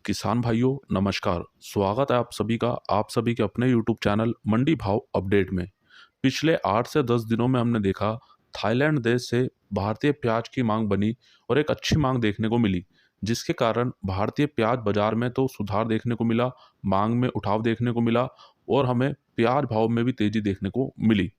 किसान भाइयों नमस्कार। स्वागत है आप सभी के अपने यूट्यूब चैनल मंडी भाव अपडेट में। पिछले 8 से 10 दिनों में हमने देखा थाईलैंड देश से भारतीय प्याज की मांग बनी और एक अच्छी मांग देखने को मिली, जिसके कारण भारतीय प्याज बाजार में तो सुधार देखने को मिला, मांग में उठाव देखने को मिला और हमें प्याज भाव में भी तेजी देखने को मिली।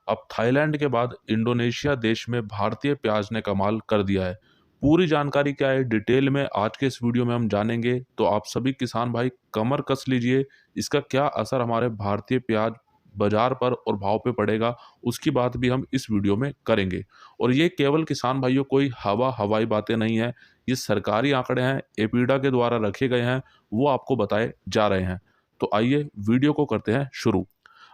अब थाईलैंड के बाद इंडोनेशिया देश में भारतीय प्याज ने कमाल कर दिया है। पूरी जानकारी क्या है डिटेल में आज के इस वीडियो में हम जानेंगे, तो आप सभी किसान भाई कमर कस लीजिए। इसका क्या असर हमारे भारतीय प्याज बाजार पर और भाव पे पड़ेगा, उसकी बात भी हम इस वीडियो में करेंगे। और ये केवल किसान भाइयों कोई हवाई बातें नहीं है, ये सरकारी आंकड़े हैं, एपीडा के द्वारा रखे गए हैं, वो आपको बताए जा रहे हैं। तो आइए वीडियो को करते हैं शुरू।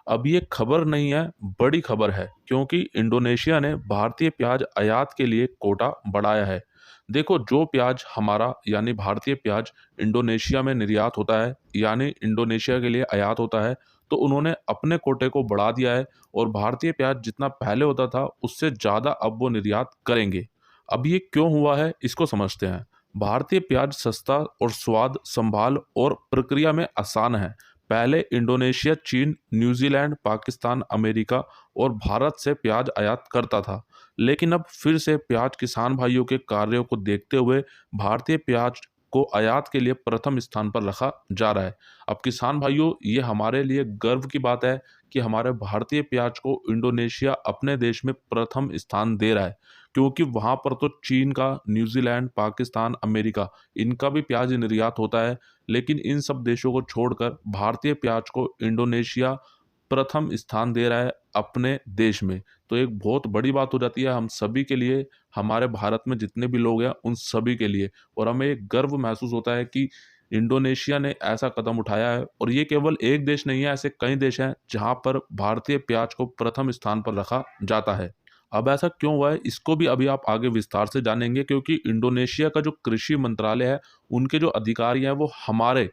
अब ये खबर नहीं है, बड़ी खबर है, क्योंकि इंडोनेशिया ने भारतीय प्याज आयात के लिए कोटा बढ़ाया है। देखो, जो प्याज हमारा यानी भारतीय प्याज इंडोनेशिया में निर्यात होता है यानी इंडोनेशिया के लिए आयात होता है, तो उन्होंने अपने कोटे को बढ़ा दिया है और भारतीय प्याज जितना पहले होता था उससे ज़्यादा अब वो निर्यात करेंगे। अब ये क्यों हुआ है, इसको समझते हैं। भारतीय प्याज सस्ता और स्वाद संभाल और प्रक्रिया में आसान है। पहले इंडोनेशिया चीन, न्यूजीलैंड, पाकिस्तान, अमेरिका और भारत से प्याज आयात करता था, लेकिन अब फिर से प्याज किसान भाइयों के कार्यों को देखते हुए भारतीय प्याज को आयात के लिए प्रथम स्थान पर रखा जा रहा है। अब किसान भाइयों, ये हमारे लिए गर्व की बात है कि हमारे भारतीय प्याज को इंडोनेशिया अपने देश में प्रथम स्थान दे रहा है, क्योंकि वहां पर तो चीन का, न्यूजीलैंड, पाकिस्तान, अमेरिका, इनका भी प्याज निर्यात होता है, लेकिन इन सब देशों को छोड़कर भारतीय प्याज को इंडोनेशिया प्रथम स्थान दे रहा है अपने देश में। तो एक बहुत बड़ी बात हो जाती है हम सभी के लिए, हमारे भारत में जितने भी लोग हैं उन सभी के लिए, और हमें एक गर्व महसूस होता है कि इंडोनेशिया ने ऐसा कदम उठाया है। और ये केवल एक देश नहीं है, ऐसे कई देश हैं जहां पर भारतीय प्याज को प्रथम स्थान पर रखा जाता है। अब ऐसा क्यों हुआ है, इसको भी अभी आप आगे विस्तार से जानेंगे, क्योंकि इंडोनेशिया का जो कृषि मंत्रालय है, उनके जो अधिकारी हैं वो हमारे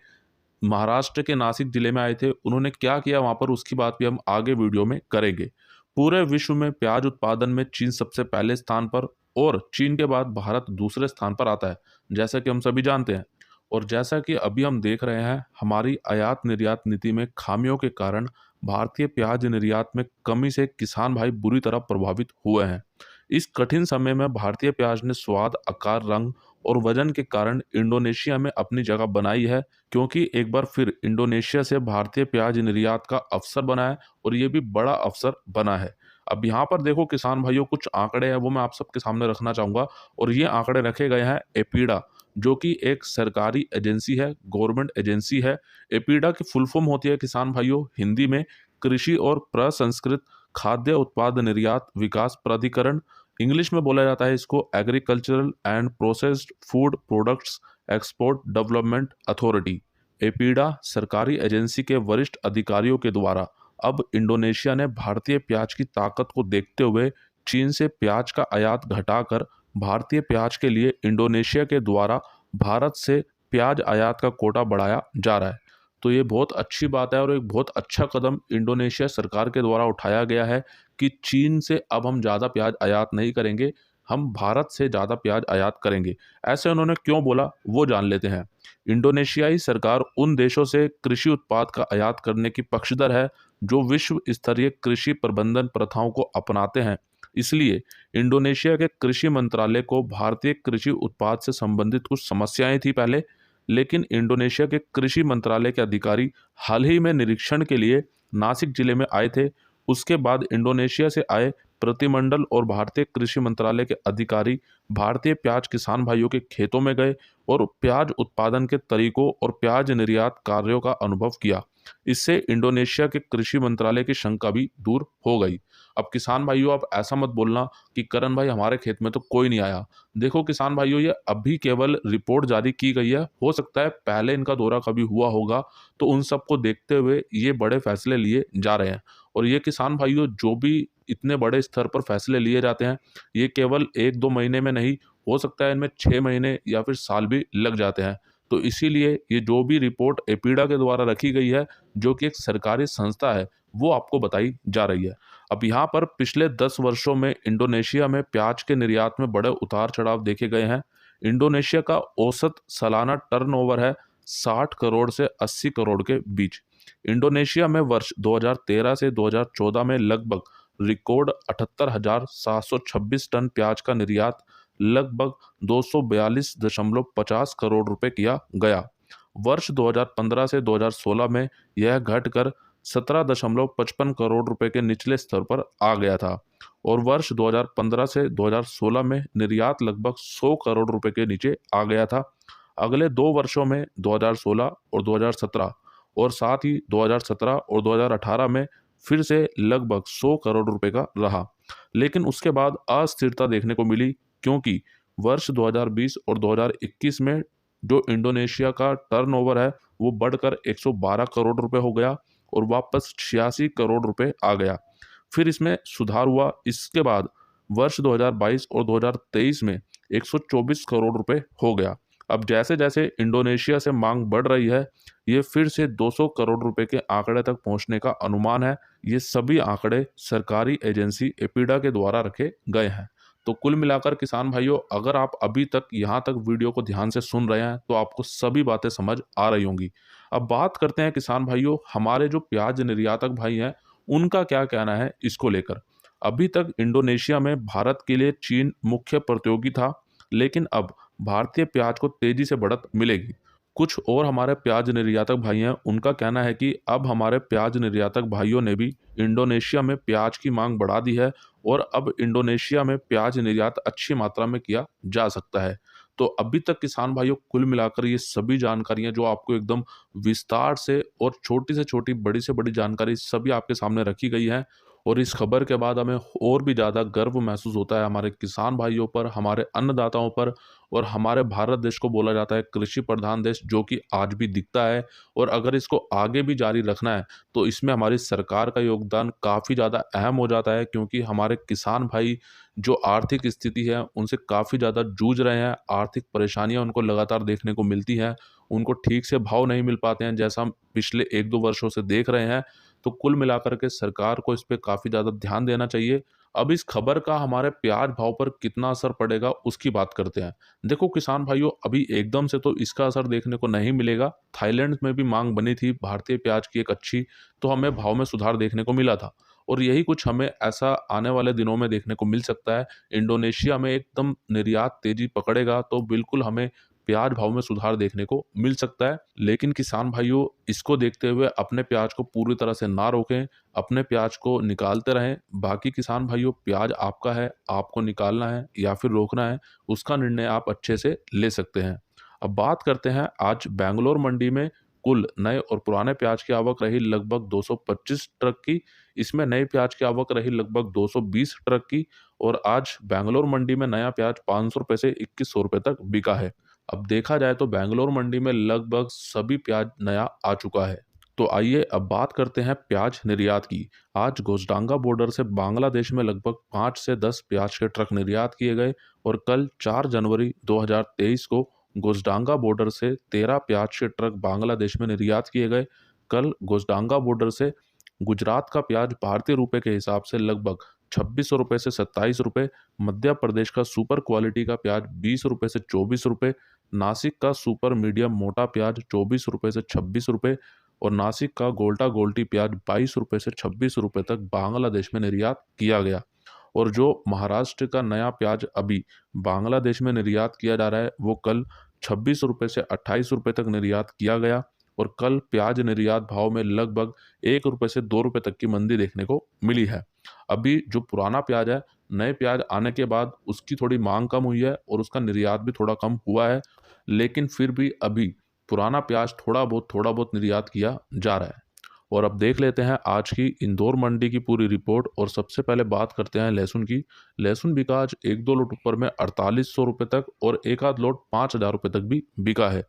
महाराष्ट्र के नासिक जिले में आए थे। उन्होंने क्या किया वहां पर, उसकी बात भी हम आगे वीडियो में करेंगे। पूरे विश्व में प्याज उत्पादन में चीन सबसे पहले स्थान पर और चीन के बाद भारत दूसरे स्थान पर आता है, जैसा कि हम सभी जानते हैं। और जैसा कि अभी हम देख रहे हैं, हमारी आयात निर्यात नीति में खामियों के कारण भारतीय प्याज निर्यात में कमी से किसान भाई बुरी तरह प्रभावित हुए हैं। इस कठिन समय में भारतीय प्याज ने स्वाद, आकार, रंग और वजन के कारण इंडोनेशिया में अपनी जगह बनाई है, क्योंकि एक बार फिर इंडोनेशिया से भारतीय प्याज निर्यात का अवसर बना है और ये भी बड़ा अवसर बना है। अब यहाँ पर देखो किसान भाइयों, कुछ आंकड़े हैं वो मैं आप सबके सामने रखना चाहूंगा, और ये आंकड़े रखे गए हैं एपीडा, जो कि एक सरकारी एजेंसी है, गवर्नमेंट एजेंसी है। एपीडा की फुल फॉर्म होती है किसान भाइयों हिंदी में कृषि और प्रसंस्कृत खाद्य उत्पाद निर्यात विकास प्राधिकरण। इंग्लिश में बोला जाता है इसको agricultural and processed food products export development authority. APEDA सरकारी एजेंसी के वरिष्ठ अधिकारियों के द्वारा अब इंडोनेशिया ने भारतीय प्याज की ताकत को देखते हुए चीन से प्याज का आयात घटाकर भारतीय प्याज के लिए इंडोनेशिया के द्वारा भारत से प्याज आयात का कोटा बढ़ाया जा रहा है। तो ये बहुत अच्छी बात है और एक बहुत अच्छा कदम इंडोनेशिया सरकार के द्वारा उठाया गया है कि चीन से अब हम ज़्यादा प्याज आयात नहीं करेंगे, हम भारत से ज़्यादा प्याज आयात करेंगे। ऐसे उन्होंने क्यों बोला वो जान लेते हैं। इंडोनेशियाई सरकार उन देशों से कृषि उत्पाद का आयात करने की पक्षधर है जो विश्व स्तरीय कृषि प्रबंधन प्रथाओं को अपनाते हैं। इसलिए इंडोनेशिया के कृषि मंत्रालय को भारतीय कृषि उत्पाद से संबंधित कुछ समस्याएं थी पहले, लेकिन इंडोनेशिया के कृषि मंत्रालय के अधिकारी हाल ही में निरीक्षण के लिए नासिक जिले में आए थे। उसके बाद इंडोनेशिया से आए प्रतिमंडल और भारतीय कृषि मंत्रालय के अधिकारी भारतीय प्याज किसान भाइयों के खेतों में गए और प्याज उत्पादन के तरीकों और प्याज निर्यात कार्यों का अनुभव किया। इससे इंडोनेशिया के कृषि मंत्रालय की शंका भी दूर हो गई। अब किसान भाइयों, आप ऐसा मत बोलना कि करण भाई हमारे खेत में तो कोई नहीं आया। देखो किसान भाइयों, ये अभी केवल रिपोर्ट जारी की गई है, हो सकता है पहले इनका दौरा कभी हुआ होगा, तो उन सबको देखते हुए ये बड़े फैसले लिए जा रहे हैं। और ये किसान भाइयों, जो भी इतने बड़े स्तर पर फैसले लिए जाते हैं, ये केवल 1-2 महीने में नहीं, हो सकता है इनमें 6 महीने या फिर साल भी लग जाते हैं। तो इसीलिए ये जो भी रिपोर्ट एपीडा के द्वारा रखी गई है, जो कि एक सरकारी संस्था है, वो आपको बताई जा रही है। अब यहाँ पर पिछले 10 वर्षों में इंडोनेशिया में प्याज के निर्यात में बड़े उतार चढ़ाव देखे गए हैं। इंडोनेशिया का औसत सालाना टर्नओवर है 60 करोड़ से 80 करोड़ के बीच। इंडोनेशिया में वर्ष 2013 से 2014 में लगभग रिकॉर्ड 78,726 टन प्याज का निर्यात लगभग 242.50 करोड़ रुपए किया गया। वर्ष 2015 से 2016 में यह घटकर 17.55 करोड़ रुपए के निचले स्तर पर आ गया था और वर्ष 2015 से 2016 में निर्यात लगभग 100 करोड़ रुपए के नीचे आ गया था। अगले 2 वर्षों में 2016 और 2017 और साथ ही 2017 और 2018 में फिर से लगभग 100 करोड़ रुपए का रहा, लेकिन उसके बाद अस्थिरता देखने को मिली क्योंकि वर्ष 2020 और 2021 में जो इंडोनेशिया का टर्नओवर है वो बढ़कर 112 करोड़ रुपए हो गया और वापस 86 करोड़ रुपए आ गया। फिर इसमें सुधार हुआ। इसके बाद वर्ष 2022 और 2023 में 124 करोड़ रुपए हो गया। अब जैसे जैसे इंडोनेशिया से मांग बढ़ रही है, ये फिर से 200 करोड़ रुपए के आंकड़े तक पहुंचने का अनुमान है। ये सभी आंकड़े सरकारी एजेंसी एपीडा के द्वारा रखे गए हैं। तो कुल मिलाकर किसान भाइयों, अगर आप अभी तक यहाँ तक वीडियो को ध्यान से सुन रहे हैं तो आपको सभी बातें समझ आ रही होंगी। अब बात करते हैं किसान भाइयों, हमारे जो प्याज निर्यातक भाई हैं उनका क्या कहना है इसको लेकर। अभी तक इंडोनेशिया में भारत के लिए चीन मुख्य प्रतियोगी था, लेकिन अब भारतीय प्याज को तेजी से बढ़त मिलेगी। कुछ और हमारे प्याज निर्यातक भाई हैं, उनका कहना है कि अब हमारे प्याज निर्यातक भाइयों ने भी इंडोनेशिया में प्याज की मांग बढ़ा दी है और अब इंडोनेशिया में प्याज निर्यात अच्छी मात्रा में किया जा सकता है। तो अभी तक किसान भाइयों, कुल मिलाकर ये सभी जानकारियां जो आपको एकदम विस्तार से और छोटी से छोटी बड़ी से बड़ी जानकारी सभी आपके सामने रखी गई है। और इस खबर के बाद हमें और भी ज़्यादा गर्व महसूस होता है हमारे किसान भाइयों पर, हमारे अन्नदाताओं पर। और हमारे भारत देश को बोला जाता है कृषि प्रधान देश, जो कि आज भी दिखता है। और अगर इसको आगे भी जारी रखना है तो इसमें हमारी सरकार का योगदान काफ़ी ज़्यादा अहम हो जाता है, क्योंकि हमारे किसान भाई जो आर्थिक स्थिति है उनसे काफ़ी ज़्यादा जूझ रहे हैं। आर्थिक परेशानियां उनको लगातार देखने को मिलती हैं, उनको ठीक से भाव नहीं मिल पाते हैं, जैसा हम पिछले 1-2 वर्षों से देख रहे हैं। तो कुल मिलाकर के सरकार को इस पे काफ़ी ज़्यादा ध्यान देना चाहिए। अब इस खबर का हमारे प्याज भाव पर कितना असर पड़ेगा उसकी बात करते हैं। देखो किसान भाइयों, अभी एकदम से तो इसका असर देखने को नहीं मिलेगा। थाईलैंड में भी मांग बनी थी भारतीय प्याज की एक अच्छी, तो हमें भाव में सुधार देखने को मिला था और यही कुछ हमें ऐसा आने वाले दिनों में देखने को मिल सकता है। इंडोनेशिया में एकदम निर्यात तेजी पकड़ेगा तो बिल्कुल हमें प्याज भाव में सुधार देखने को मिल सकता है। लेकिन किसान भाइयों, इसको देखते हुए अपने प्याज को पूरी तरह से ना रोकें, अपने प्याज को निकालते रहें। बाकी किसान भाइयों, प्याज आपका है, आपको निकालना है या फिर रोकना है, उसका निर्णय आप अच्छे से ले सकते हैं। अब बात करते हैं आज बेंगलोर मंडी में कुल नए और पुराने प्याज की आवक रही लगभग 225 ट्रक की। इसमें नए प्याज की आवक रही लगभग 220 ट्रक की और आज बेंगलोर मंडी में नया प्याज 500 रुपये से 2100 रुपये तक बिका है। अब देखा जाए तो बेंगलोर मंडी में लगभग सभी प्याज नया आ चुका है। तो आइए अब बात करते हैं प्याज निर्यात की। आज गोजडांगा बॉर्डर से बांग्लादेश में लगभग 5 से 10 प्याज के ट्रक निर्यात किए गए और कल 4 जनवरी 2023 को गोजडांगा बॉर्डर से 13 प्याज के ट्रक बांग्लादेश में निर्यात किए गए। कल गोजडांगा बॉर्डर से गुजरात का प्याज भारतीय रुपए के हिसाब से लगभग 2600 रुपये से 27 रुपये, मध्य प्रदेश का सुपर क्वालिटी का प्याज 20 रुपये से 24 रुपये, नासिक का सुपर मीडियम मोटा प्याज 24 रुपये से 26 रुपये और नासिक का गोल्टा गोल्टी प्याज 22 रुपये से 26 रुपये तक बांग्लादेश में निर्यात किया गया। और जो महाराष्ट्र का नया प्याज अभी बांग्लादेश में निर्यात किया जा रहा है वो कल 26 रुपये से 28 रुपये तक निर्यात किया गया और कल प्याज निर्यात भाव में लगभग 1 रुपये से 2 रुपये तक की मंदी देखने को मिली है। अभी जो पुराना प्याज है, नए प्याज आने के बाद उसकी थोड़ी मांग कम हुई है और उसका निर्यात भी थोड़ा कम हुआ है, लेकिन फिर भी अभी पुराना प्याज थोड़ा बहुत निर्यात किया जा रहा है। और अब देख लेते हैं आज की इंदौर मंडी की पूरी रिपोर्ट। और सबसे पहले बात करते हैं लहसुन की। लहसुन बिका आज 1-2 लोट ऊपर में 4800 रुपये तक और एक आध लोट 5000 रुपये तक भी बिका है।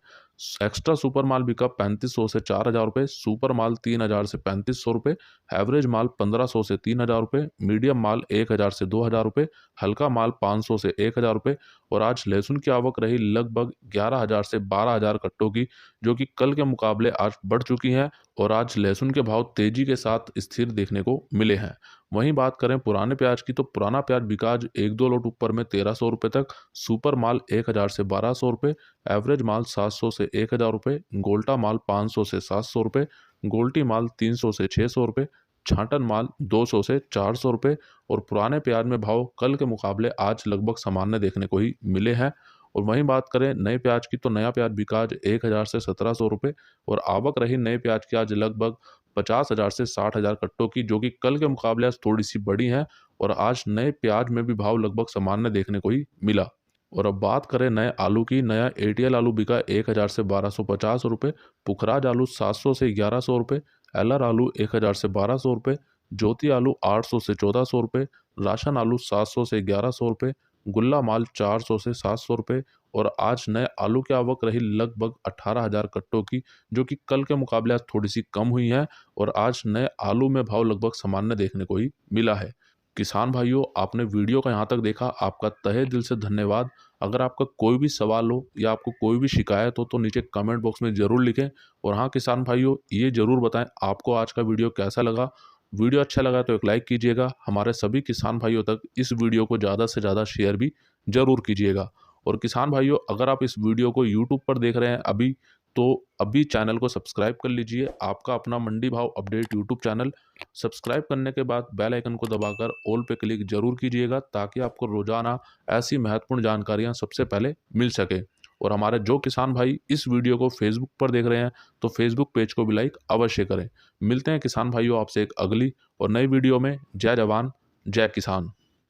एक्स्ट्रा सुपर माल बिका 3500 से 4000 रुपये, सुपर माल 3000 से 3500 रुपये, एवरेज माल 1500 से 3000 रुपये, मीडियम माल 1000 से 2000 रुपये, हल्का माल 500 से 1000 रुपये। और आज लहसुन की आवक रही लगभग 11000 से 12000 कट्टों की, जो कि कल के मुकाबले आज बढ़ चुकी हैं और आज लहसुन के भाव तेजी के साथ स्थिर देखने को मिले हैं। वहीं बात करें पुराने प्याज की, तो पुराना प्याज बिका आज 1-2 लोट ऊपर में 1300 रुपये तक, सुपर माल 1000 से 1200 रुपये, एवरेज माल 700 से 1000 रुपये, गोल्टा माल 500 से 700 रुपये, गोल्टी माल 300 से 600 रुपये, छांटन माल 200 से 400 रुपये। और पुराने प्याज में भाव कल के मुकाबले आज लगभग सामान्य देखने को ही मिले हैं। और वहीं बात करें नए प्याज की, तो नया प्याज बिका आज 1000 से 1700 रुपये और आवक रही नए प्याज की आज लगभग 50,000 से 60,000 कट्टों की, जो कि कल के मुकाबले आज थोड़ी सी बड़ी हैं। और आज नए प्याज में भी भाव लगभग सामान्य देखने को ही मिला। और अब बात करें नए आलू की, नया एटीएल आलू बिका 1000 से 1250 रुपये, पुखराज आलू 700 से 1100 रुपये, एलआर आलू 1000 से 1200 रुपये, ज्योति आलू 800 से 1400 रुपये, राशन आलू 700 से 1100 रुपये, गुल्ला माल 400 से 700 रुपये। और आज नए आलू की आवक रही लगभग 18,000 कट्टों की, जो कि कल के मुकाबले आज थोड़ी सी कम हुई है। और आज नए आलू में भाव लगभग सामान्य देखने को ही मिला है। किसान भाइयों, आपने वीडियो का यहाँ तक देखा, आपका तहे दिल से धन्यवाद। अगर आपका कोई भी सवाल हो या आपको कोई भी शिकायत हो तो नीचे कमेंट बॉक्स में ज़रूर लिखें। और हाँ किसान भाइयों, ये ज़रूर बताएं आपको आज का वीडियो कैसा लगा। वीडियो अच्छा लगा तो एक लाइक कीजिएगा। हमारे सभी किसान भाइयों तक इस वीडियो को ज़्यादा से ज़्यादा शेयर भी ज़रूर कीजिएगा। और किसान भाइयों, अगर आप इस वीडियो को यूट्यूब पर देख रहे हैं अभी, तो अभी चैनल को सब्सक्राइब कर लीजिए। आपका अपना मंडी भाव अपडेट यूट्यूब चैनल। सब्सक्राइब करने के बाद बेल आइकन को दबाकर ऑल पे क्लिक जरूर कीजिएगा, ताकि आपको रोजाना ऐसी महत्वपूर्ण जानकारियां सबसे पहले मिल सके। और हमारे जो किसान भाई इस वीडियो को फेसबुक पर देख रहे हैं, तो फेसबुक पेज को भी लाइक अवश्य करें। मिलते हैं किसान भाइयों आपसे एक अगली और नई वीडियो में। जय जवान जय किसान।